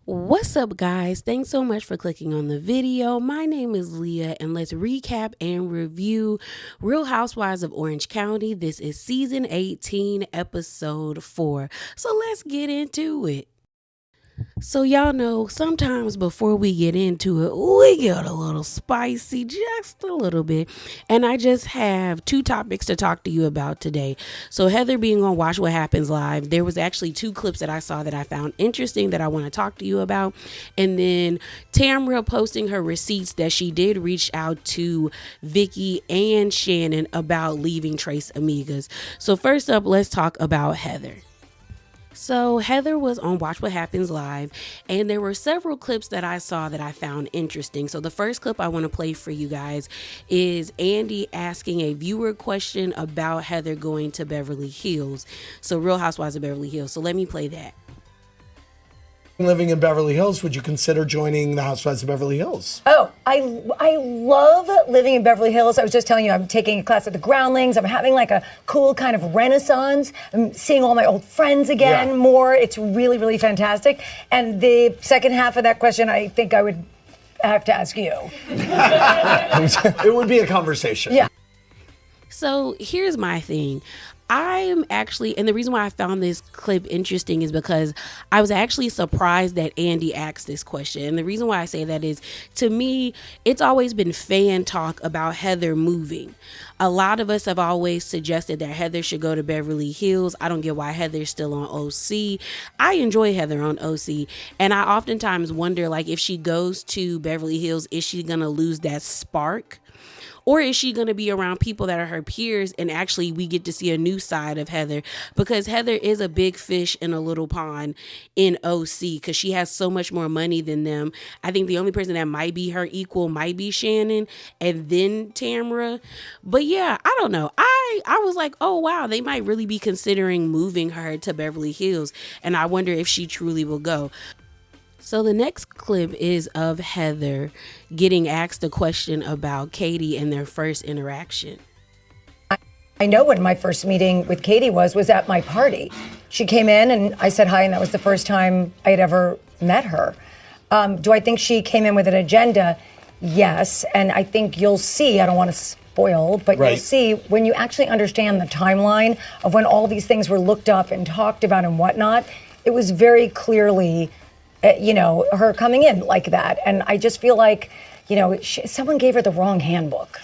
What's up, guys? Thanks so much for clicking on the video. My name is Leah, and let's recap and review Real Housewives of Orange County. This is season 18, episode 4. So let's get into it. So y'all know sometimes before we get into it, we get a little spicy, just a little bit. And I just have two topics to talk to you about today. So Heather being on Watch What Happens Live, there was actually two clips that I saw that I found interesting that I want to talk to you about. And then Tamra posting her receipts that she did reach out to Vicky and Shannon about leaving Trace Amigas. So first up, let's talk about Heather. So Heather was on Watch What Happens Live, and there were several clips that I saw that I found interesting. So the first clip I want to play for you guys is Andy asking a viewer question about Heather going to Beverly Hills. So Real Housewives of Beverly Hills. So let me play that. Living in Beverly Hills, would you consider joining the Housewives of Beverly Hills? Oh, I love living in Beverly Hills. I was just telling you, I'm taking a class at the Groundlings. I'm having like a cool kind of renaissance. I'm seeing all my old friends again more. It's really, really fantastic. And the second half of that question, I think I would have to ask you. It would be a conversation. Yeah. So here's my thing. I'm actually, and the reason why I found this clip interesting is because I was actually surprised that Andy asked this question. And the reason why I say that is, to me, it's always been fan talk about Heather moving. A lot of us have always suggested that Heather should go to Beverly Hills. I don't get why Heather's still on OC. I enjoy Heather on OC. And I oftentimes wonder, like, if she goes to Beverly Hills, is she going to lose that spark? Or is she going to be around people that are her peers and actually we get to see a new side of Heather? Because Heather is a big fish in a little pond in OC because she has so much more money than them. I think the only person that might be her equal might be Shannon and then Tamra. But yeah, I don't know. I was like, oh, wow, they might really be considering moving her to Beverly Hills. And I wonder if she truly will go. So the next clip is of Heather getting asked a question about Katie and their first interaction. I know what my first meeting with Katie was at my party. She came in and I said hi, and that was the first time I had ever met her. Do I think she came in with an agenda? Yes. And I think you'll see, I don't want to spoil, but You'll see when you actually understand the timeline of when all these things were looked up and talked about and whatnot, it was very clearly her coming in like that. And I just feel like, someone gave her the wrong handbook.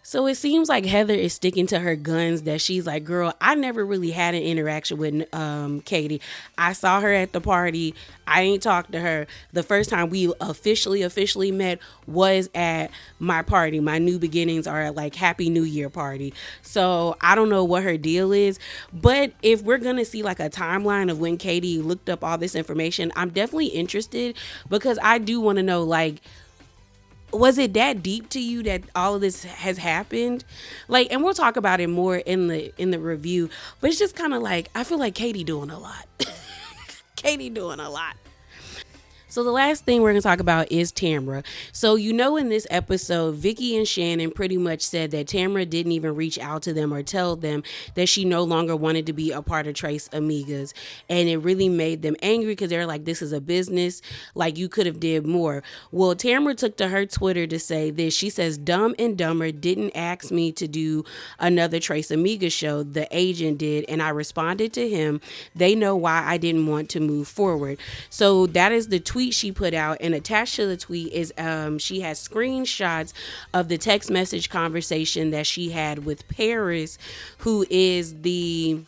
So it seems like Heather is sticking to her guns that she's like, girl, I never really had an interaction with Katie. I saw her at the party. I ain't talked to her. The first time we officially met was at my party. My New Beginnings or like Happy New Year party. So I don't know what her deal is. But if we're going to see like a timeline of when Katie looked up all this information, I'm definitely interested because I do want to know, like, was it that deep to you that all of this has happened? Like, and we'll talk about it more in the review, but it's just kind of like, I feel like Katie doing a lot. Katie doing a lot. So the last thing we're going to talk about is Tamra. So, in this episode, Vicky and Shannon pretty much said that Tamra didn't even reach out to them or tell them that she no longer wanted to be a part of Trace Amigas. And it really made them angry because they're like, this is a business. Like, you could have did more. Well, Tamra took to her Twitter to say this. She says, Dumb and Dumber didn't ask me to do another Trace Amigas show. The agent did. And I responded to him. They know why I didn't want to move forward. So that is the tweet she put out, and attached to the tweet is she has screenshots of the text message conversation that she had with Paris, who is the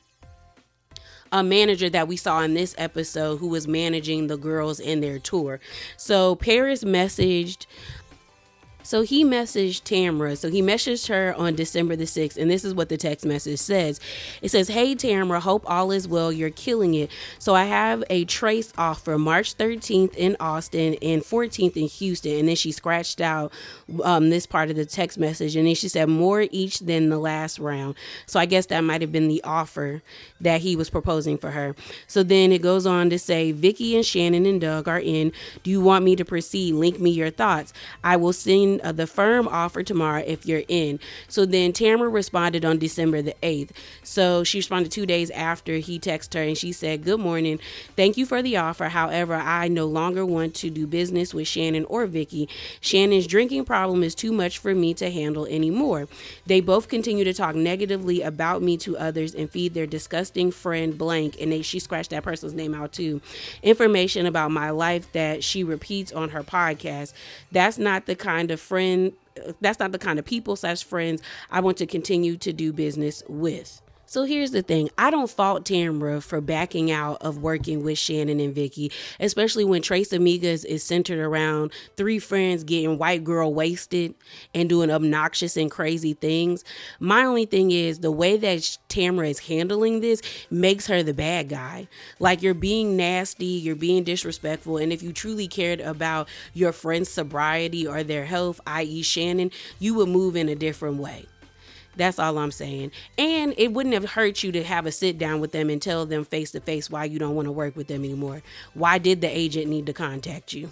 manager that we saw in this episode, who was managing the girls in their tour. So Paris messaged he messaged Tamra. So he messaged her on December the 6th. And this is what the text message says. It says, hey, Tamra, hope all is well. You're killing it. So I have a Trace offer March 13th in Austin and 14th in Houston. And then she scratched out this part of the text message. And then she said more each than the last round. So I guess that might have been the offer that he was proposing for her. So then it goes on to say, Vicky and Shannon and Doug are in. Do you want me to proceed? Link me your thoughts. I will send the firm offer tomorrow if you're in. So then Tamara responded on December the 8th. So she responded 2 days after he texted her, and she said, "Good morning. Thank you for the offer. However, I no longer want to do business with Shannon or Vicky. Shannon's drinking problem is too much for me to handle anymore. They both continue to talk negatively about me to others and feed their disgusting friend blank," and she scratched that person's name out too, "information about my life that she repeats on her podcast. That's not the kind of people / friends I want to continue to do business with." So here's the thing. I don't fault Tamra for backing out of working with Shannon and Vicky, especially when Trace Amigas is centered around three friends getting white girl wasted and doing obnoxious and crazy things. My only thing is the way that Tamra is handling this makes her the bad guy. Like, you're being nasty, you're being disrespectful, and if you truly cared about your friend's sobriety or their health, i.e. Shannon, you would move in a different way. That's all I'm saying. And it wouldn't have hurt you to have a sit down with them and tell them face to face why you don't want to work with them anymore. Why did the agent need to contact you?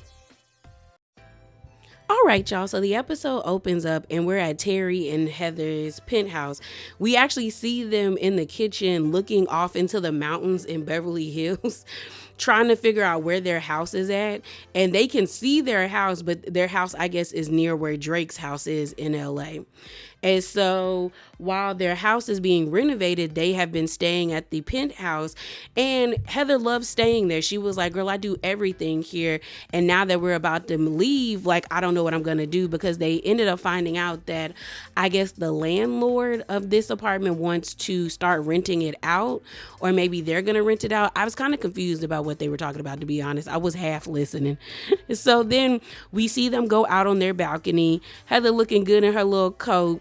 All right, y'all. So the episode opens up and we're at Terry and Heather's penthouse. We actually see them in the kitchen looking off into the mountains in Beverly Hills, trying to figure out where their house is at. And they can see their house, but their house, I guess, is near where Drake's house is in LA. And so while their house is being renovated, they have been staying at the penthouse, and Heather loves staying there. She was like, "Girl, I do everything here." And now that we're about to leave, like, I don't know what I'm going to do, because they ended up finding out that I guess the landlord of this apartment wants to start renting it out, or maybe they're going to rent it out. I was kind of confused about what they were talking about, to be honest. I was half listening. So then we see them go out on their balcony, Heather looking good in her little coat.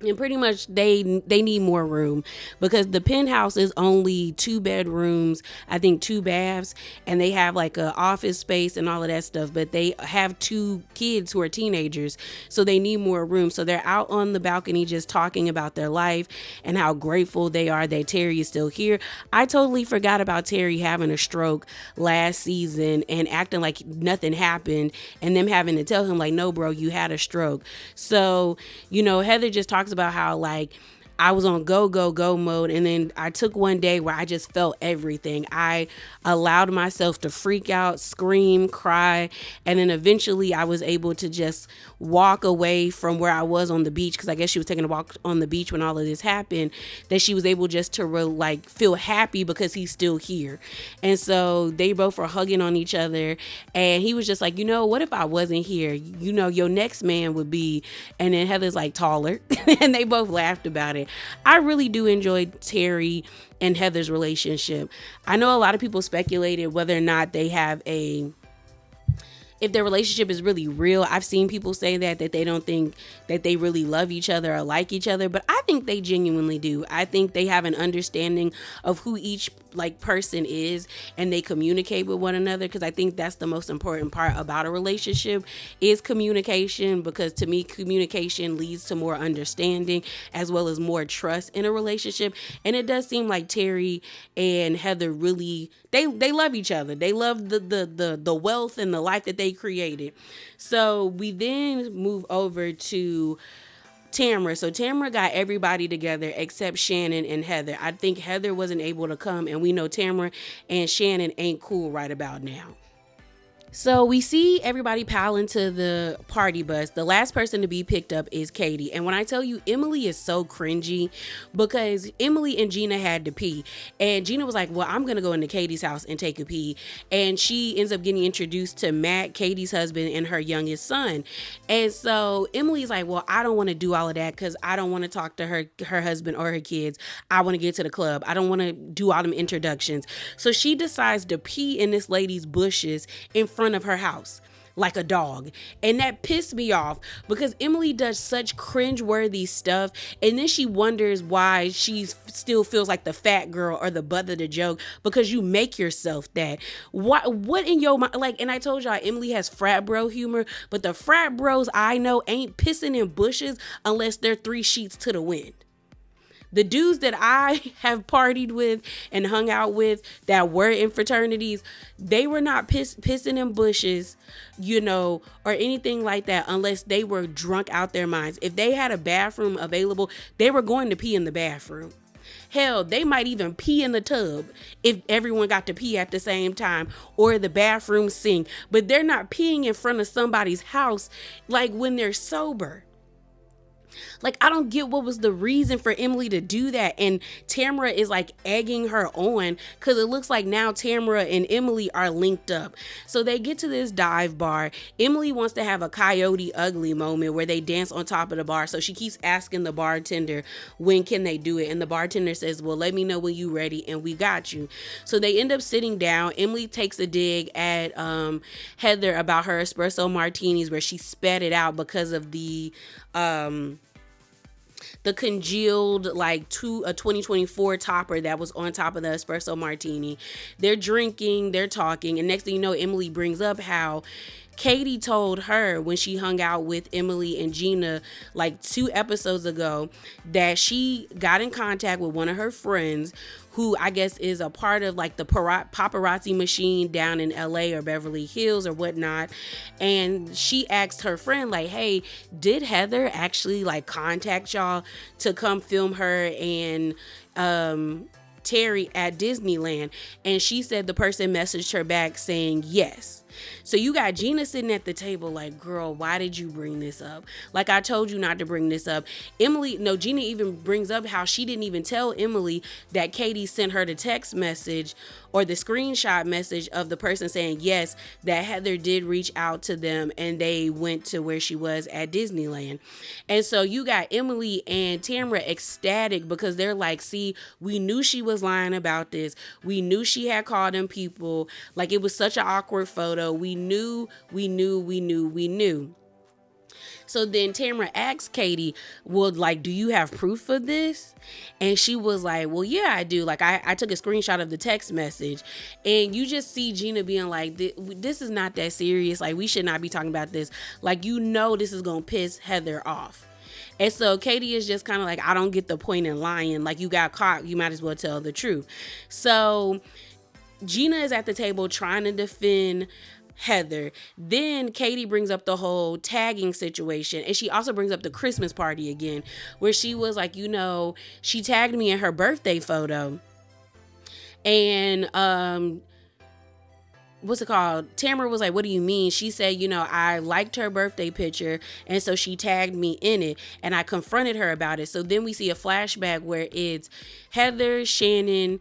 And pretty much they need more room, because the penthouse is only 2 bedrooms, I think 2 baths, and they have like a office space and all of that stuff, but they have 2 kids who are teenagers, so they need more room. So they're out on the balcony just talking about their life and how grateful they are that Terry is still here. I totally forgot about Terry having a stroke last season and acting like nothing happened, and them having to tell him like, "No, bro, you had a stroke." So, Heather just talks about how, like, I was on go mode, and then I took one day where I just felt everything. I allowed myself to freak out, scream, cry, and then eventually I was able to just walk away from where I was on the beach, because I guess she was taking a walk on the beach when all of this happened, that she was able just to feel happy because he's still here. And so they both were hugging on each other, and he was just like, "What if I wasn't here? Your next man would be," and then Heather's like, "Taller." And they both laughed about it. I really do enjoy Terry and Heather's relationship. I know a lot of people speculated whether or not they have if their relationship is really real. I've seen people say that they don't think that they really love each other or like each other, but I think they genuinely do. I think they have an understanding of who each person is, and they communicate with one another, because I think that's the most important part about a relationship is communication, because to me, communication leads to more understanding as well as more trust in a relationship. And it does seem like Terry and Heather really, they love each other. They love the wealth and the life that they created. So we then move over to Tamra. So Tamra got everybody together except Shannon and Heather. I think Heather wasn't able to come, and we know Tamra and Shannon ain't cool right about now. So we see everybody pile into the party bus. The last person to be picked up is Katie. And when I tell you, Emily is so cringy, because Emily and Gina had to pee. And Gina was like, "Well, I'm going to go into Katie's house and take a pee." And she ends up getting introduced to Matt, Katie's husband, and her youngest son. And so Emily's like, "Well, I don't want to do all of that, because I don't want to talk to her husband or her kids. I want to get to the club. I don't want to do all them introductions." So she decides to pee in this lady's bushes in front of her house like a dog. And that pissed me off, because Emily does such cringe-worthy stuff, and then she wonders why she still feels like the fat girl or the butt of the joke, because you make yourself that. What in your mind? And I told y'all, Emily has frat bro humor, but the frat bros I know ain't pissing in bushes unless they're 3 sheets to the wind. The dudes that I have partied with and hung out with that were in fraternities, they were not pissing in bushes, or anything like that, unless they were drunk out their minds. If they had a bathroom available, they were going to pee in the bathroom. Hell, they might even pee in the tub if everyone got to pee at the same time, or the bathroom sink. But they're not peeing in front of somebody's house like when they're sober. Like, I don't get what was the reason for Emily to do that. And Tamara is like egging her on, because it looks like now Tamara and Emily are linked up. So they get to this dive bar. Emily wants to have a Coyote Ugly moment where they dance on top of the bar. So she keeps asking the bartender, when can they do it? And the bartender says, well, let me know when you ready and we got you. So they end up sitting down. Emily takes a dig at Heather about her espresso martinis, where she spat it out because of the congealed like a 2024 topper that was on top of the espresso martini. They're drinking, they're talking, and next thing you know, Emily brings up how Katie told her when she hung out with Emily and Gina like 2 episodes ago that she got in contact with one of her friends who I guess is a part of like the paparazzi machine down in LA or Beverly Hills or whatnot. And she asked her friend like, hey, did Heather actually like contact y'all to come film her and Terry at Disneyland? And she said the person messaged her back saying yes. So you got Gina sitting at the table like, girl, why did you bring this up? Like, I told you not to bring this up. Gina even brings up how she didn't even tell Emily that Katie sent her the text message or the screenshot message of the person saying yes, that Heather did reach out to them and they went to where she was at Disneyland. And so you got Emily and Tamara ecstatic because they're like, see, we knew she was lying about this. We knew she had called them people. Like, it was such an awkward photo. We knew. So then Tamara asked Katie, well, like, do you have proof of this? And she was like, well, yeah, I do. Like, I took a screenshot of the text message. And you just see Gina being like, this is not that serious. Like, we should not be talking about this. Like, this is going to piss Heather off. And so Katie is just kind of like, I don't get the point in lying. Like, you got caught. You might as well tell the truth. So Gina is at the table trying to defend Heather. Then Katie brings up the whole tagging situation, and she also brings up the Christmas party again, where she was like, she tagged me in her birthday photo, and what's it called? Tamara was like, what do you mean? She said, I liked her birthday picture, and so she tagged me in it, and I confronted her about it. So then we see a flashback where it's Heather, Shannon,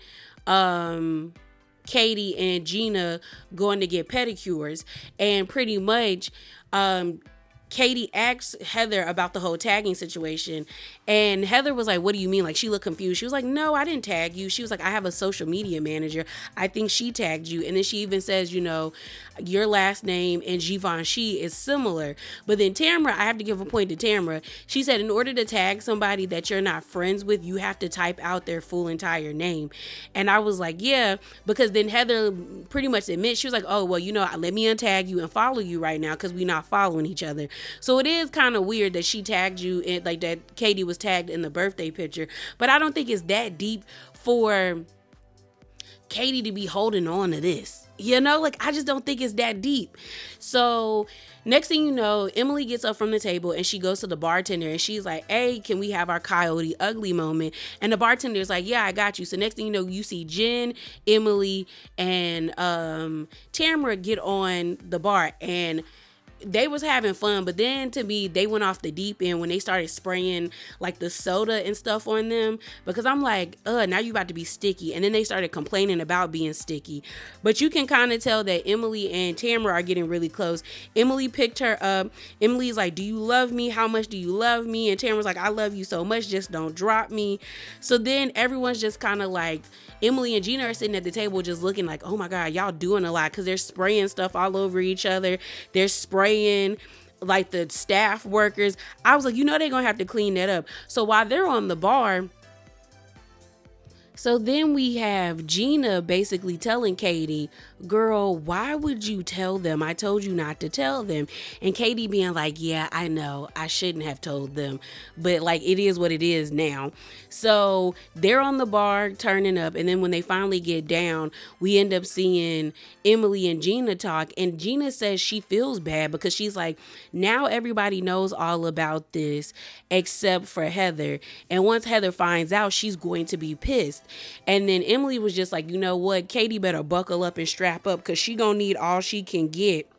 Katie and Gina going to get pedicures, and pretty much Katie asked Heather about the whole tagging situation, and Heather was like, what do you mean? Like, she looked confused. She was like, no, I didn't tag you. She was like, I have a social media manager. I think she tagged you. And then she even says, your last name and Givenchy is similar. But then Tamara, I have to give a point to Tamara. She said, in order to tag somebody that you're not friends with, you have to type out their full entire name. And I was like, yeah, because then Heather pretty much admits, she was like, oh, well, let me untag you and follow you right now because we're not following each other. So it is kind of weird that she tagged you in, like that Katie was tagged in the birthday picture. But I don't think it's that deep for Katie to be holding on to this. I just don't think it's that deep. So next thing you know, Emily gets up from the table and she goes to the bartender and she's like, hey, can we have our Coyote Ugly moment? And the bartender's like, yeah, I got you. So next thing you know, you see Jen, Emily, and Tamara get on the bar, and they was having fun, but then to me, they went off the deep end when they started spraying like the soda and stuff on them, because I'm like, now you about to be sticky. And then they started complaining about being sticky. But you can kind of tell that Emily and Tamara are getting really close. Emily picked her up. Emily's like, do you love me? How much do you love me? And Tamara's like, I love you so much, just don't drop me. So then everyone's just kind of like, Emily and Gina are sitting at the table just looking like, oh my God, y'all doing a lot, because they're spraying stuff all over each other. They're spraying like the staff workers. I was like, they're going to have to clean that up. So while they're on the bar, So then we have Gina basically telling Katie, girl, why would you tell them? I told you not to tell them. And Katie being like, yeah, I know. I shouldn't have told them. But like, it is what it is now. So they're on the bar turning up. And then when they finally get down, we end up seeing Emily and Gina talk. And Gina says she feels bad because she's like, now everybody knows all about this except for Heather. And once Heather finds out, she's going to be pissed. And then Emily was just like, you know what? Katie better buckle up and strap up because she gonna need all she can get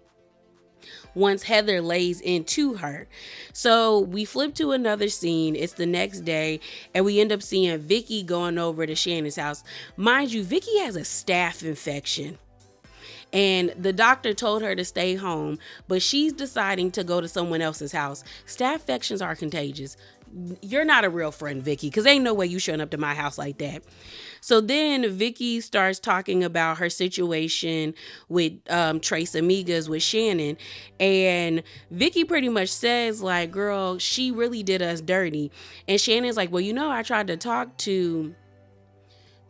once Heather lays into her. So we flip to another scene. It's the next day, and we end up seeing Vicky going over to Shannon's house. Mind you, Vicky has a staph infection. And the doctor told her to stay home, but she's deciding to go to someone else's house. Staph infections are contagious. You're not a real friend, Vicky, because ain't no way you showing up to my house like that. So then Vicky starts talking about her situation with Trace Amigas with Shannon. And Vicky pretty much says, like, girl, she really did us dirty. And Shannon's like, well, you know, I tried to talk to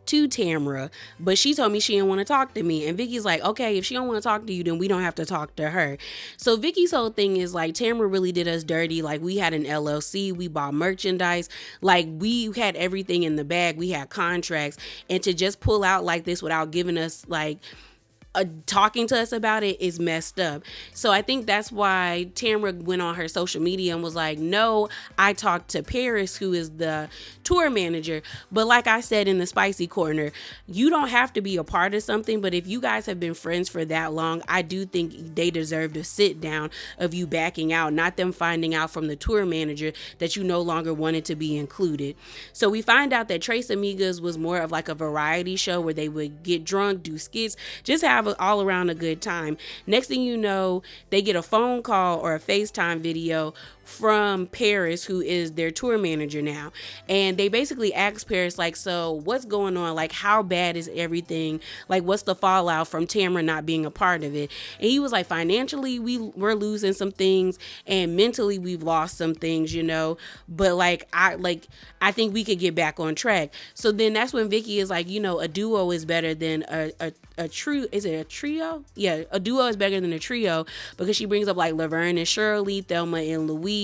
Tamra, but she told me she didn't want to talk to me. And Vicky's like, okay, if she don't want to talk to you, then we don't have to talk to her. So Vicky's whole thing is like, Tamra really did us dirty. Like, we had an LLC, we bought merchandise, like we had everything in the bag, we had contracts, and to just pull out like this without giving us like talking to us about it is messed up. So I think that's why Tamra went on her social media and was like, no, I talked to Paris, who is the tour manager. But like I said in the spicy corner, you don't have to be a part of something, but if you guys have been friends for that long, I do think they deserve to sit down of you backing out, not them finding out from the tour manager that you no longer wanted to be included. So we find out that Trace Amigas was more of like a variety show where they would get drunk, do skits, just have all around a good time. Next thing you know, they get a phone call or a FaceTime video from Paris, who is their tour manager now. And they basically asked Paris, like, so what's going on? Like, how bad is everything? Like, what's the fallout from Tamra not being a part of it? And he was like, financially, we're losing some things, and mentally we've lost some things, you know, but I think we could get back on track. So then that's when Vicky is like, you know, a duo is better than a true, is it a trio? Yeah, a duo is better than a trio, because she brings up like Laverne and Shirley, Thelma and Louise,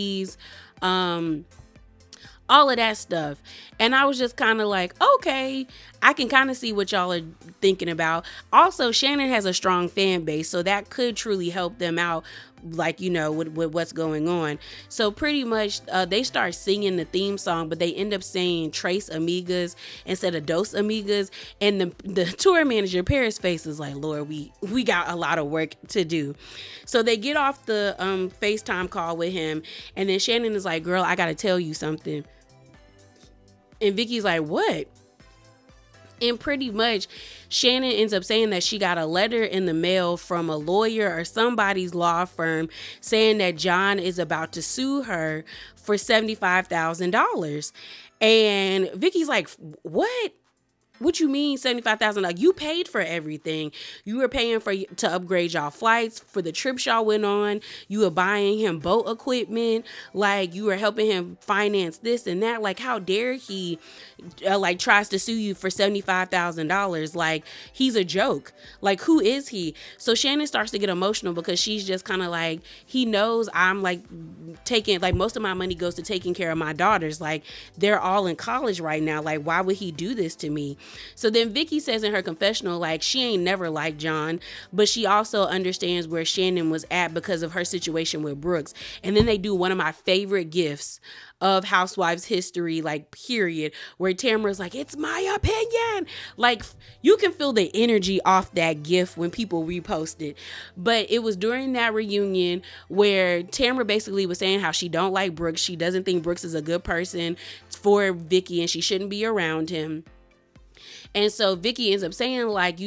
all of that stuff. And I was just kind of like, okay, I can kind of see what y'all are thinking about. Also, Shannon has a strong fan base, so that could truly help them out, like, you know, with what's going on. So pretty much they start singing the theme song, but they end up saying Trace Amigas instead of Dos Amigas. And the tour manager, Paris face, is like, Lord, we got a lot of work to do. So they get off the FaceTime call with him, and then Shannon is like, girl, I gotta tell you something. And Vicky's like, what? And pretty much Shannon ends up saying that she got a letter in the mail from a lawyer or somebody's law firm saying that John is about to sue her for $75,000. And Vicky's like, what? What you mean $75,000? Like, you paid for everything. You were paying to upgrade y'all flights for the trips y'all went on. You were buying him boat equipment. Like, you were helping him finance this and that. Like, how dare he tries to sue you for $75,000? Like, he's a joke. Like, who is he? So Shannon starts to get emotional because she's just kind of like, he knows I'm like taking, like, most of my money goes to taking care of my daughters. Like, they're all in college right now. Like, why would he do this to me? So then Vicky says in her confessional, like, she ain't never liked John, but she also understands where Shannon was at because of her situation with Brooks. And then they do one of my favorite gifts of Housewives history, like, period, where Tamara's like, it's my opinion. Like, you can feel the energy off that gift when people repost it. But it was during that reunion where Tamara basically was saying how she don't like Brooks. She doesn't think Brooks is a good person for Vicky and she shouldn't be around him. And so Vicky ends up saying, like,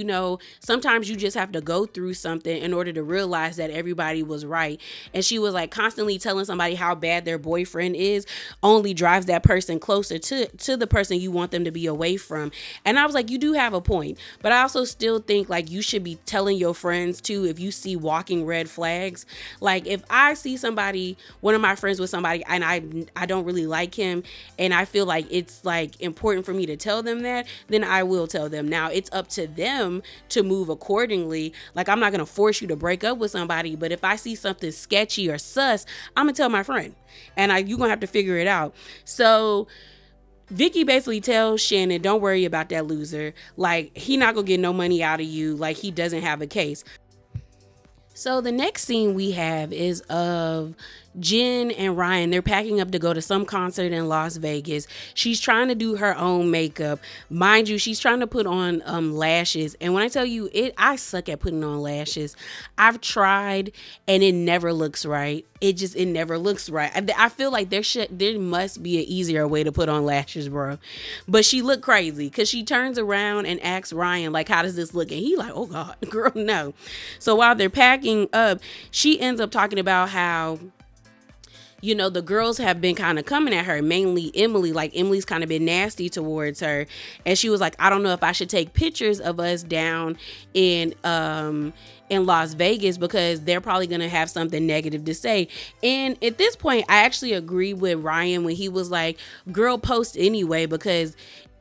sometimes you just have to go through something in order to realize that everybody was right. And she was like, constantly telling somebody how bad their boyfriend is only drives that person closer to the person you want them to be away from. And I was like, you do have a point. But I also still think like you should be telling your friends too if you see walking red flags. Like if I see somebody, one of my friends with somebody, and I don't really like him, and I feel like it's like important for me to tell them that, then I will tell them. Now it's up to them to move accordingly. Like I'm not gonna force you to break up with somebody, but if I see something sketchy or sus, I'm gonna tell my friend, and you're gonna have to figure it out. So Vicky basically tells Shannon, don't worry about that loser. Like, he not gonna get no money out of you. Like, he doesn't have a case. So the next scene we have is of Jen and Ryan. They're packing up to go to some concert in Las Vegas. She's trying to do her own makeup. Mind you, she's trying to put on lashes. And when I tell you I suck at putting on lashes. I've tried and it never looks right. It never looks right. I feel like there must be an easier way to put on lashes, bro. But she looked crazy because she turns around and asks Ryan, like, how does this look? And he like, oh God, girl, no. So while they're packing up, she ends up talking about how the girls have been kind of coming at her, mainly Emily. Like Emily's kind of been nasty towards her. And she was like, I don't know if I should take pictures of us down in Las Vegas because they're probably going to have something negative to say. And at this point, I actually agree with Ryan when he was like, girl, post anyway, because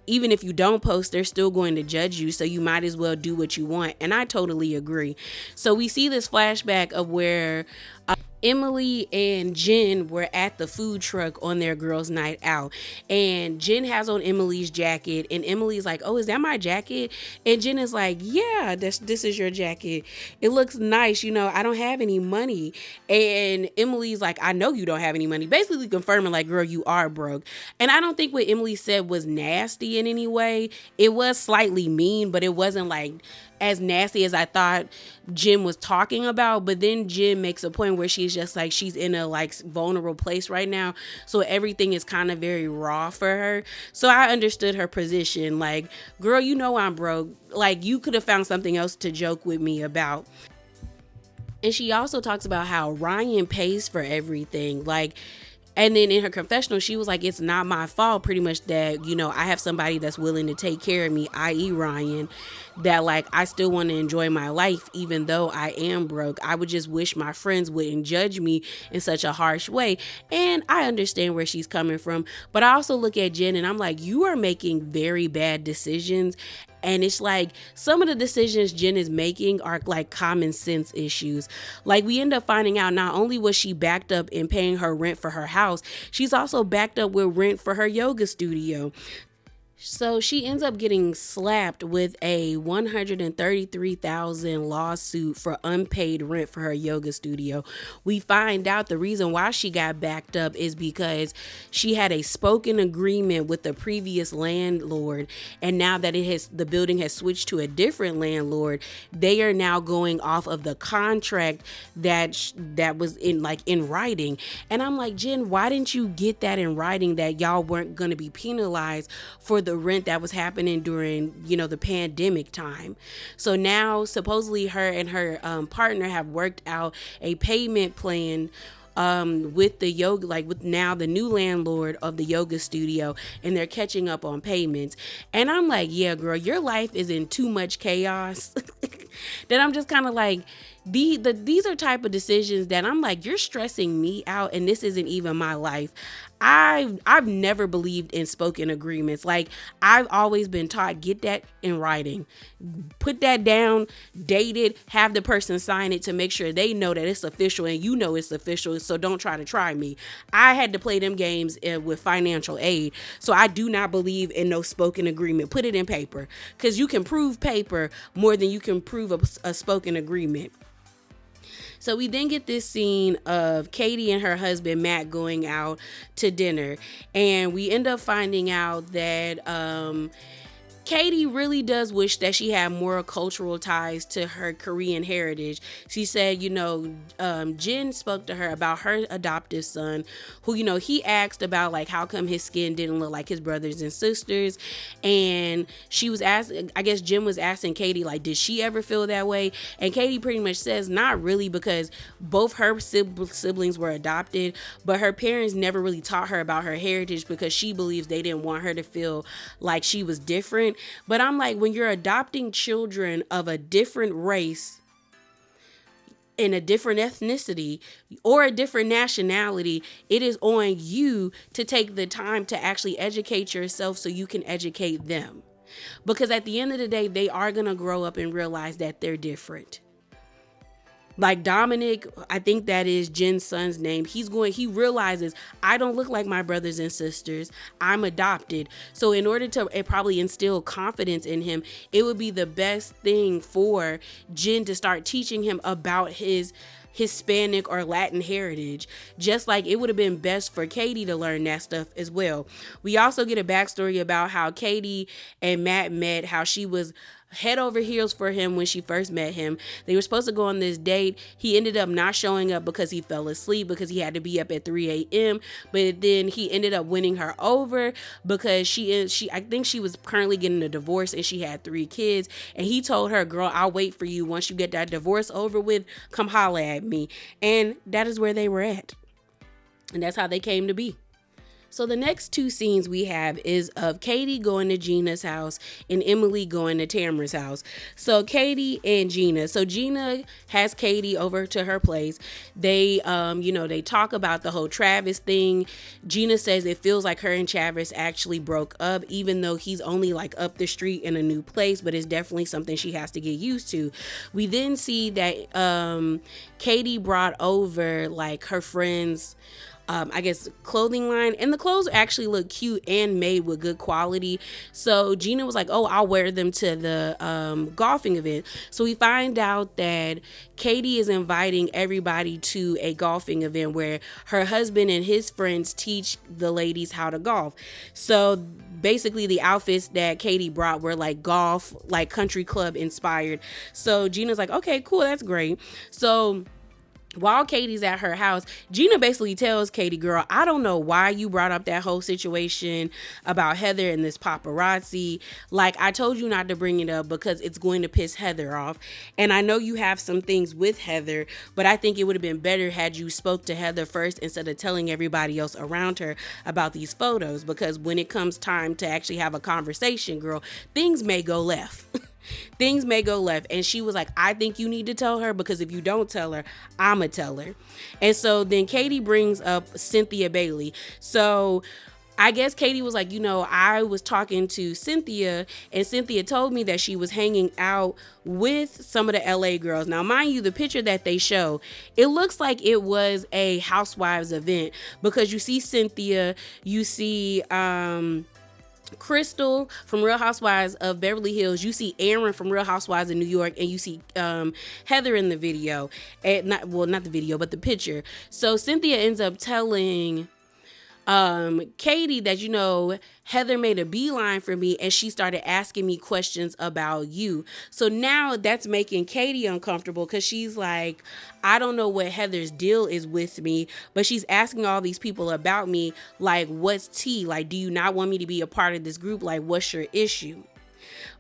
even if you don't post, they're still going to judge you. So you might as well do what you want. And I totally agree. So we see this flashback of where Emily and Jen were at the food truck on their girls' night out, and Jen has on Emily's jacket, and Emily's like, oh, is that my jacket? And Jen is like, yeah, this is your jacket. It looks nice. I don't have any money. And Emily's like, I know you don't have any money. Basically confirming like, girl, you are broke. And I don't think what Emily said was nasty in any way. It was slightly mean, but it wasn't like as nasty as I thought Jen was talking about. But then Jen makes a point where she's just like, she's in a like vulnerable place right now, so everything is kind of very raw for her. So I understood her position. Like, girl, I'm broke. Like, you could have found something else to joke with me about. And she also talks about how Ryan pays for everything. Like, and then in her confessional, she was like, it's not my fault, pretty much, that, I have somebody that's willing to take care of me, i.e. Ryan, that like, I still want to enjoy my life, even though I am broke. I would just wish my friends wouldn't judge me in such a harsh way. And I understand where she's coming from. But I also look at Jen and I'm like, you are making very bad decisions. And it's like some of the decisions Jen is making are like common sense issues. Like we end up finding out not only was she backed up in paying her rent for her house, she's also backed up with rent for her yoga studio. So she ends up getting slapped with a $133,000 lawsuit for unpaid rent for her yoga studio. We find out the reason why she got backed up is because she had a spoken agreement with the previous landlord, and now that the building has switched to a different landlord, they are now going off of the contract that was in writing. And I'm like, Jen, why didn't you get that in writing that y'all weren't going to be penalized for the rent that was happening during the pandemic time? So now supposedly her and her partner have worked out a payment plan with the yoga, like with now the new landlord of the yoga studio, and they're catching up on payments. And I'm like, yeah, girl, your life is in too much chaos that I'm just kind of like, these are type of decisions that I'm like, you're stressing me out, and this isn't even my life. I've never believed in spoken agreements. Like, I've always been taught, get that in writing, put that down, date it, have the person sign it to make sure they know that it's official and it's official. So don't try to try me. I had to play them games with financial aid. So I do not believe in no spoken agreement. Put it in paper, because you can prove paper more than you can prove a spoken agreement. So we then get this scene of Katie and her husband, Matt, going out to dinner. And we end up finding out that Katie really does wish that she had more cultural ties to her Korean heritage. She said, Jen spoke to her about her adoptive son, who, he asked about like how come his skin didn't look like his brothers and sisters. And she was asking, I guess Jen was asking Katie, like, did she ever feel that way? And Katie pretty much says, not really, because both her siblings were adopted, but her parents never really taught her about her heritage because she believes they didn't want her to feel like she was different. But I'm like, when you're adopting children of a different race, in a different ethnicity or a different nationality, it is on you to take the time to actually educate yourself so you can educate them. Because at the end of the day, they are going to grow up and realize that they're different. Like Dominic, I think that is Jen's son's name. He realizes, I don't look like my brothers and sisters. I'm adopted. So in order to probably instill confidence in him, it would be the best thing for Jen to start teaching him about his Hispanic or Latin heritage, just like it would have been best for Katie to learn that stuff as well. We also get a backstory about how Katie and Matt met, how she was head over heels for him when she first met him. They were supposed to go on this date. He ended up not showing up because he fell asleep because he had to be up at 3 a.m. But then he ended up winning her over because I think she was currently getting a divorce and she had 3 kids. And he told her, girl, I'll wait for you. Once you get that divorce over with, come holla at me. And that is where they were at. And that's how they came to be. So the next 2 scenes we have is of Katie going to Gina's house and Emily going to Tamara's house. So Katie and Gina. So Gina has Katie over to her place. They, they talk about the whole Travis thing. Gina says it feels like her and Travis actually broke up, even though he's only like up the street in a new place, but it's definitely something she has to get used to. We then see that Katie brought over like her friends, clothing line, and the clothes actually look cute and made with good quality. So Gina was like, oh, I'll wear them to the golfing event. So we find out that Katie is inviting everybody to a golfing event where her husband and his friends teach the ladies how to golf. So basically the outfits that Katie brought were like golf, like country club inspired. So Gina's like, okay, cool, that's great. So while Katie's at her house, Gina basically tells Katie, girl, I don't know why you brought up that whole situation about Heather and this paparazzi. Like, I told you not to bring it up because it's going to piss Heather off. And I know you have some things with Heather, but I think it would have been better had you spoke to Heather first instead of telling everybody else around her about these photos. Because when it comes time to actually have a conversation, girl, things may go left. Things may go left. And she was like, I think you need to tell her, because if you don't tell her, I'ma tell her. And so then Katie brings up Cynthia Bailey. So I guess Katie was like, I was talking to Cynthia, and Cynthia told me that she was hanging out with some of the LA girls. Now, mind you, the picture that they show, it looks like it was a Housewives event, because you see Cynthia, you see Crystal from Real Housewives of Beverly Hills, you see Aaron from Real Housewives of New York, and you see Heather in the video, and not the video, but the picture. So Cynthia ends up telling Katie that, Heather made a beeline for me and she started asking me questions about you. So now that's making Katie uncomfortable, because she's like, I don't know what Heather's deal is with me, but she's asking all these people about me. Like, what's tea? Like, do you not want me to be a part of this group? Like, what's your issue?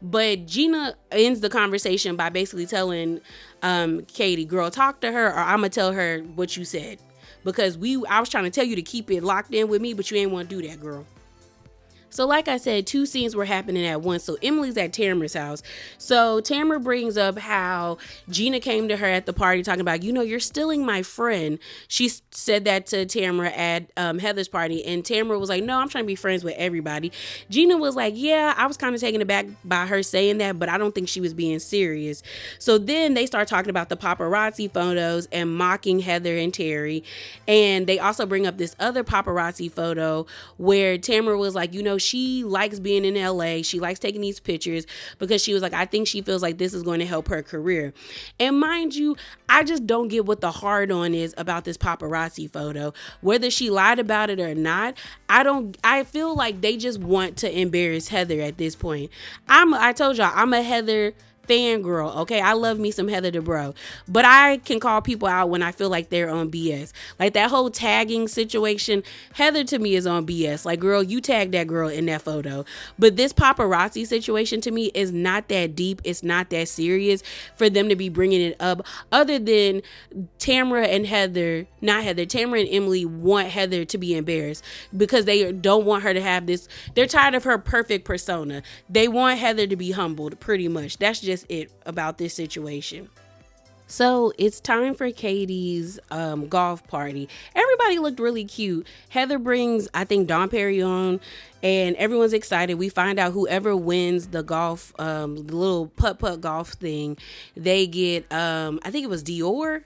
But Gina ends the conversation by basically telling Katie, girl, talk to her or I'm going to tell her what you said. Because I was trying to tell you to keep it locked in with me, but you ain't want to do that, girl. So like I said, 2 scenes were happening at once. So Emily's at Tamara's house. So Tamara brings up how Gina came to her at the party talking about, you're stealing my friend. She said that to Tamara at Heather's party. And Tamara was like, no, I'm trying to be friends with everybody. Gina was like, yeah, I was kind of taken aback by her saying that, but I don't think she was being serious. So then they start talking about the paparazzi photos and mocking Heather and Terry. And they also bring up this other paparazzi photo where Tamara was like, she likes being in LA. She likes taking these pictures because she was like, I think she feels like this is going to help her career. And mind you, I just don't get what the hard on is about this paparazzi photo. Whether she lied about it or not, I feel like they just want to embarrass Heather at this point. I told y'all, I'm a Heather fangirl, okay? I love me some Heather Dubrow, but I can call people out when I feel like they're on BS. Like that whole tagging situation, Heather to me is on BS. Like, girl, you tagged that girl in that photo. But this paparazzi situation to me is not that deep. It's not that serious for them to be bringing it up, other than Tamra and Emily want Heather to be embarrassed because they don't want her to have this. They're tired of her perfect persona. They want Heather to be humbled, pretty much. That's just it about this situation. So it's time for Katie's golf party. Everybody looked really cute. Heather brings, I think, Dom Perignon, and everyone's excited. We find out whoever wins the golf, the little putt-putt golf thing, they get, I think it was Dior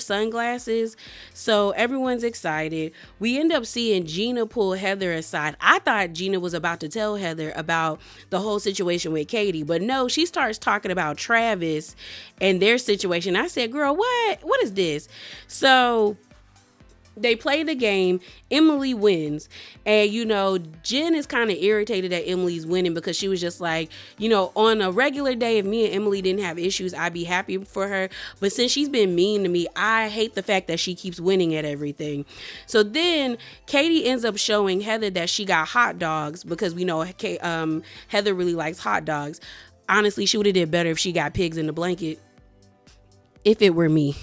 sunglasses. So everyone's excited. We end up seeing Gina pull Heather aside. I thought Gina was about to tell Heather about the whole situation with Katie, but no, she starts talking about Travis and their situation. I said, girl, what is this? So they play the game. Emily wins. And, Jen is kind of irritated that Emily's winning because she was just like, on a regular day, if me and Emily didn't have issues, I'd be happy for her. But since she's been mean to me, I hate the fact that she keeps winning at everything. So then Katie ends up showing Heather that she got hot dogs because we know Heather really likes hot dogs. Honestly, she would have did better if she got pigs in the blanket. If it were me.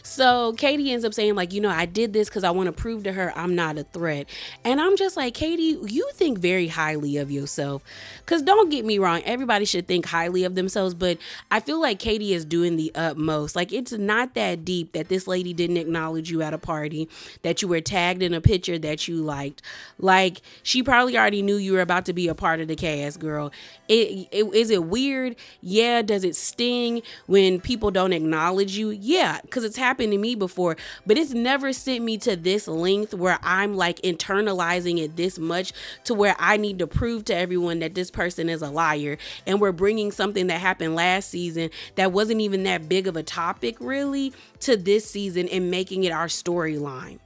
So Katie ends up saying, like, I did this because I want to prove to her I'm not a threat. And I'm just like, Katie, you think very highly of yourself. Because don't get me wrong, everybody should think highly of themselves. But I feel like Katie is doing the utmost. Like, it's not that deep that this lady didn't acknowledge you at a party, that you were tagged in a picture that you liked. Like, she probably already knew you were about to be a part of the cast, girl. Is it weird? Yeah. Does it sting when people don't acknowledge you? Yeah, because it's happened to me before, but it's never sent me to this length where I'm like internalizing it this much to where I need to prove to everyone that this person is a liar, and we're bringing something that happened last season that wasn't even that big of a topic really to this season and making it our storyline.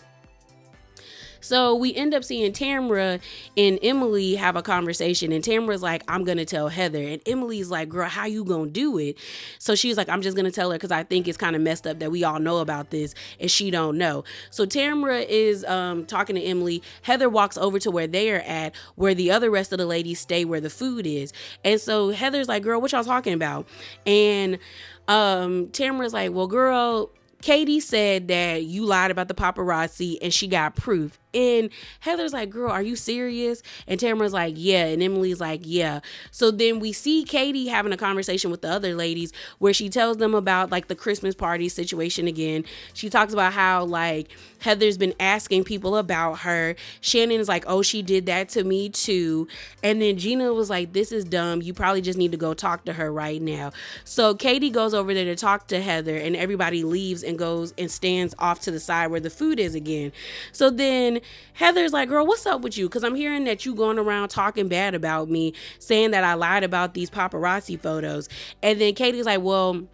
So we end up seeing Tamra and Emily have a conversation, and Tamra's like, I'm going to tell Heather. And Emily's like, girl, how you going to do it? So she's like, I'm just going to tell her because I think it's kind of messed up that we all know about this and she don't know. So Tamra is talking to Emily. Heather walks over to where they are at, where the other rest of the ladies stay where the food is. And so Heather's like, girl, what y'all talking about? And Tamra's like, well, girl, Katie said that you lied about the paparazzi and she got proof. And Heather's like, girl, are you serious? And Tamara's like, yeah. And Emily's like, yeah. So then we see Katie having a conversation with the other ladies where she tells them about like the Christmas party situation again. She talks about how like Heather's been asking people about her. Shannon is like, oh, she did that to me too. And then Gina was like, this is dumb. You probably just need to go talk to her right now. So Katie goes over there to talk to Heather, and everybody leaves and goes and stands off to the side where the food is again. So then Heather's like, girl, what's up with you? Because I'm hearing that you going around talking bad about me, saying that I lied about these paparazzi photos. And then Katie's like, well,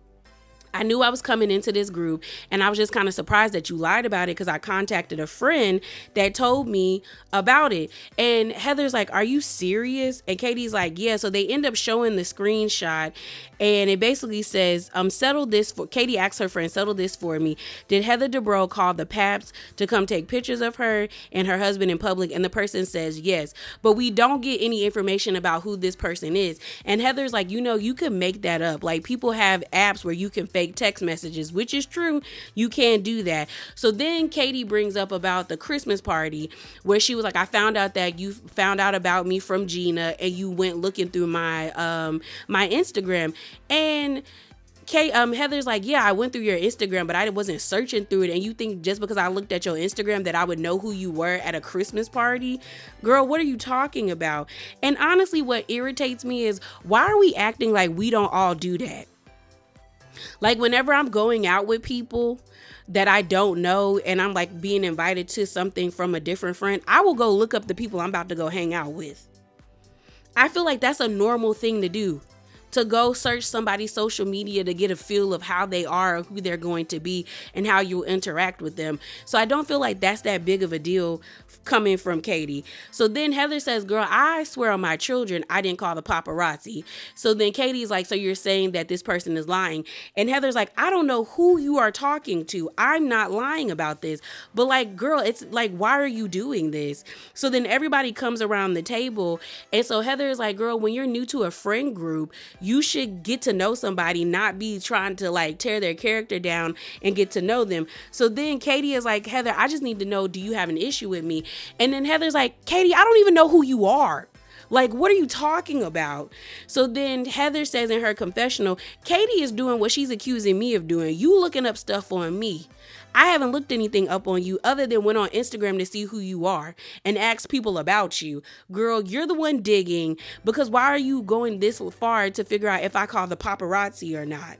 I knew I was coming into this group, and I was just kind of surprised that you lied about it because I contacted a friend that told me about it. And Heather's like, are you serious? And Katie's like, yeah. So they end up showing the screenshot, and it basically says, settle this for, Katie asks her friend, settle this for me. Did Heather Dubrow call the Paps to come take pictures of her and her husband in public? And the person says yes, but we don't get any information about who this person is. And Heather's like, you can make that up. Like, people have apps where you can fake text messages, which is true. You can do that. So then Katie brings up about the Christmas party where she was like, I found out that you found out about me from Gina and you went looking through my my Instagram. And Heather's like, yeah, I went through your Instagram, but I wasn't searching through it. And you think just because I looked at your Instagram that I would know who you were at a Christmas party? Girl, what are you talking about? And honestly, what irritates me is, why are we acting like we don't all do that? Like whenever I'm going out with people that I don't know and I'm like being invited to something from a different friend, I will go look up the people I'm about to go hang out with. I feel like that's a normal thing to do. To go search somebody's social media to get a feel of how they are, who they're going to be, and how you'll interact with them. So I don't feel like that's that big of a deal coming from Katie. So then Heather says, girl, I swear on my children, I didn't call the paparazzi. So then Katie's like, so you're saying that this person is lying? And Heather's like, I don't know who you are talking to. I'm not lying about this. But like, girl, it's like, why are you doing this? So then everybody comes around the table. And so Heather is like, girl, when you're new to a friend group, you should get to know somebody, not be trying to like tear their character down and get to know them. So then Katie is like, Heather, I just need to know, do you have an issue with me? And then Heather's like, Katie, I don't even know who you are. Like, what are you talking about? So then Heather says in her confessional, Katie is doing what she's accusing me of doing. You looking up stuff on me. I haven't looked anything up on you other than went on Instagram to see who you are and ask people about you. Girl, you're the one digging, because why are you going this far to figure out if I call the paparazzi or not?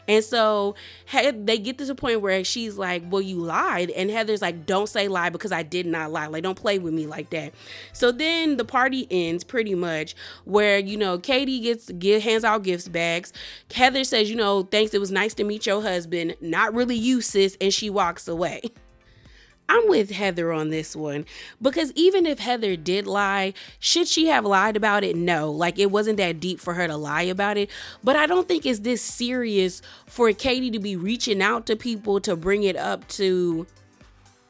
And so they get to the point where she's like, well, you lied. And Heather's like, don't say lie, because I did not lie. Like, don't play with me like that. So then the party ends pretty much where, you know, Katie hands out gift bags. Heather says, you know, thanks, it was nice to meet your husband. Not really you, sis. And she walks away. I'm with Heather on this one, because even if Heather did lie, should she have lied about it? No, like it wasn't that deep for her to lie about it. But I don't think it's this serious for Katie to be reaching out to people to bring it up to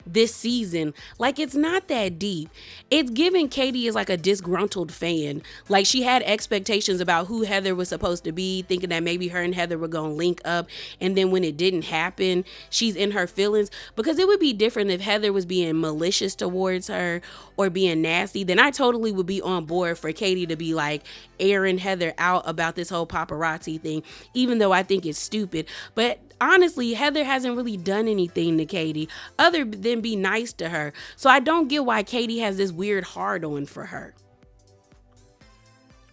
this season. Like, it's not that deep. It's giving Katie is like a disgruntled fan. Like, she had expectations about who Heather was supposed to be, thinking that maybe her and Heather were gonna link up, and then when it didn't happen, she's in her feelings. Because it would be different if Heather was being malicious towards her or being nasty. Then I totally would be on board for Katie to be like airing Heather out about this whole paparazzi thing, even though I think it's stupid. But honestly, Heather hasn't really done anything to Katie other than be nice to her. So I don't get why Katie has this weird hard on for her.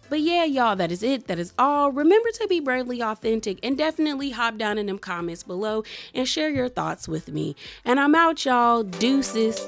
But yeah, y'all, that is it. That is all. Remember to be bravely authentic, and definitely hop down in them comments below and share your thoughts with me. And I'm out, y'all. Deuces.